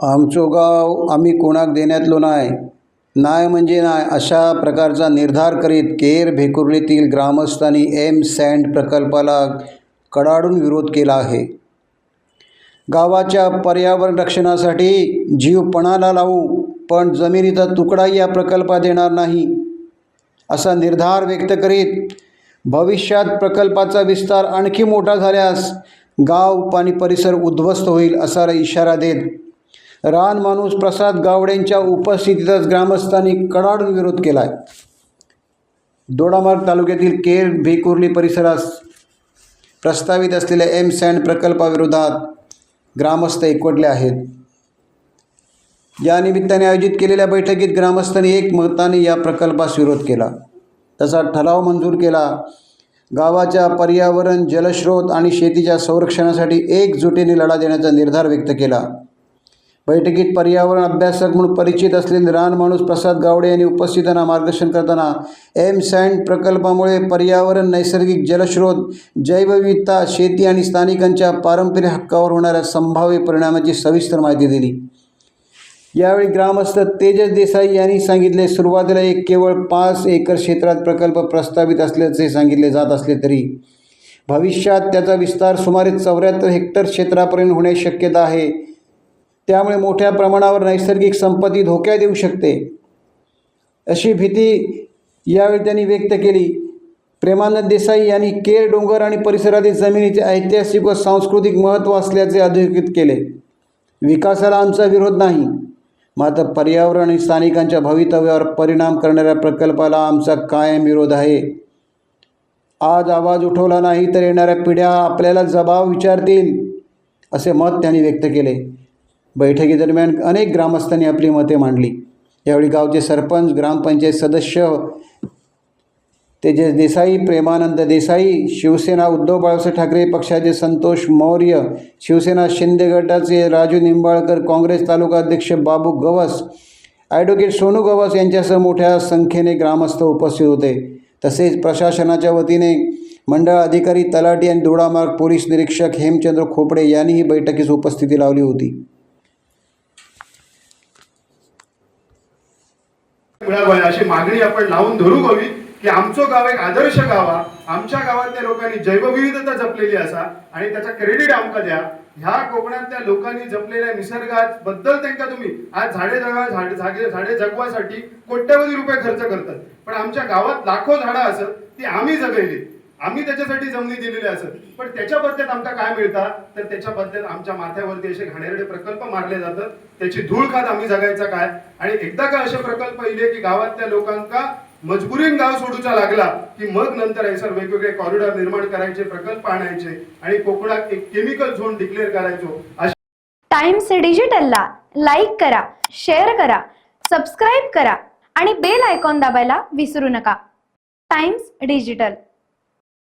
आमचो गाव आम्ही कोणाक देण्यातलो नाय, नाय म्हणजे नाय अशा प्रकारचा निर्धार करीत केर भेकुर्लीतील ग्रामस्थांनी एम सँड प्रकल्पाला कडाडून विरोध केला आहे. गावाच्या पर्यावरण रक्षणासाठी जीव पणाला लावू, पण जमिनीचा तुकडाही या प्रकल्पात येणार नाही असा निर्धार व्यक्त करीत भविष्यात प्रकल्पाचा विस्तार आणखी मोठा झाल्यास गाव आणि परिसर उद्ध्वस्त होईल असा इशारा देत रानमाणूस प्रसाद गावडेंच्या उपस्थितीतच ग्रामस्थांनी कडाडून विरोध केला आहे. दोडामार्ग तालुक्यातील केर भेकुर्ली परिसरास प्रस्तावित असलेल्या एम सँड प्रकल्पाविरोधात ग्रामस्थ एकवटले आहेत. या निमित्ताने आयोजित केलेल्या बैठकीत ग्रामस्थांनी एकमताने या प्रकल्पास विरोध केला. तसा ठराव मंजूर केला. गावाच्या पर्यावरण, जलस्रोत आणि शेतीच्या संरक्षणासाठी एकजुटीने लढा देण्याचा निर्धार व्यक्त केला. बैठकीत पर्यावरण अभ्यासक म्हणून परिचित असलेले रानमाणूस प्रसाद गावडे यांनी उपस्थितांना मार्गदर्शन करताना एम सँड प्रकल्पामुळे पर्यावरण, नैसर्गिक जलस्रोत, जैवविविधता, शेती आणि स्थानिकांच्या पारंपरिक हक्कावर होणाऱ्या संभाव्य परिणामाची सविस्तर माहिती दिली. यावेळी ग्रामस्थ तेजस देसाई यांनी सांगितले, सुरुवातीला केवळ 5 एकर क्षेत्रात प्रकल्प प्रस्तावित असल्याचे सांगितले जात असले तरी भविष्यात त्याचा विस्तार सुमारे 74 हेक्टर क्षेत्रापर्यंत होण्याची शक्यता आहे. त्यामुळे मोठ्या प्रमाणावर नैसर्गिक संपत्ती धोक्यात येऊ शकते अशी भीती यावेळी त्यांनी व्यक्त केली. प्रेमानंद देसाई यांनी केर डोंगर आणि परिसरातील जमिनीचे ऐतिहासिक व सांस्कृतिक महत्त्व असल्याचे अधोरेखित केले. विकासाला आमचा विरोध नाही, मात्र पर्यावरण आणि स्थानिकांच्या भवितव्यावर परिणाम करणाऱ्या प्रकल्पाला आमचा कायम विरोध आहे. आज आवाज उठवला नाही तर येणाऱ्या पिढ्या आपल्याला जबाब विचारतील असे मत त्यांनी व्यक्त केले. बैठकीदरम्यान अनेक ग्रामस्थांनी आपली मते मांडली. यावेळी गावचे सरपंच, ग्रामपंचायत सदस्य तेजस देसाई, प्रेमानंद देसाई, शिवसेना उद्धव बाळासाहेब ठाकरे पक्षाचे संतोष मौर्य, शिवसेना शिंदे गटाचे राजू निंबाळकर, काँग्रेस तालुका अध्यक्ष बाबू गवस, ॲडव्होकेट सोनू गवस यांच्यासह मोठ्या संख्येने ग्रामस्थ उपस्थित होते. तसेच प्रशासनाच्या वतीने मंडळ अधिकारी, तलाठी आणि दोडामार्ग पोलीस निरीक्षक हेमचंद्र खोपडे यांनीही बैठकीस उपस्थिती लावली होती. अशी मागणी आपण लावून धरू हवी की आमचं गाव एक आदर्श गावा, आमच्या गावातल्या लोकांनी जैवविविधता जपलेली असा आणि त्याचा क्रेडिट आमका द्या. ह्या कोकणातल्या लोकांनी जपलेल्या निसर्गात बद्दल त्यांना तुम्ही आज झाडे जगवासाठी कोट्यवधी रुपये खर्च करतात, पण आमच्या गावात लाखो झाडं असत ती आम्ही जगवली, आम्ही त्याच्यासाठी जमिनी दिलेल्या असत, पण त्याच्या बदल्यात आमका काय मिळतं तर त्याच्या बदल्यात आमच्या माथ्यावरती असे घाणेरडे प्रकल्प मारले जातात. त्याची धूळ खात आम्ही जगायचा काय? आणि एकदा का असे प्रकल्प इले की गावातल्या लोकांका मजबुरीन गाव सोडूचा लागला की मग नंतर ऐसर वेगवेगळे कॉरिडॉर निर्माण करायचे, प्रकल्प आणायचे आणि कोकणात एक केमिकल झोन डिक्लेअर करायचो. टाइम्स डिजिटलला लाईक करा, शेअर करा, सबस्क्राईब करा आणि बेल आयकॉन दाबायला विसरू नका. Times digital.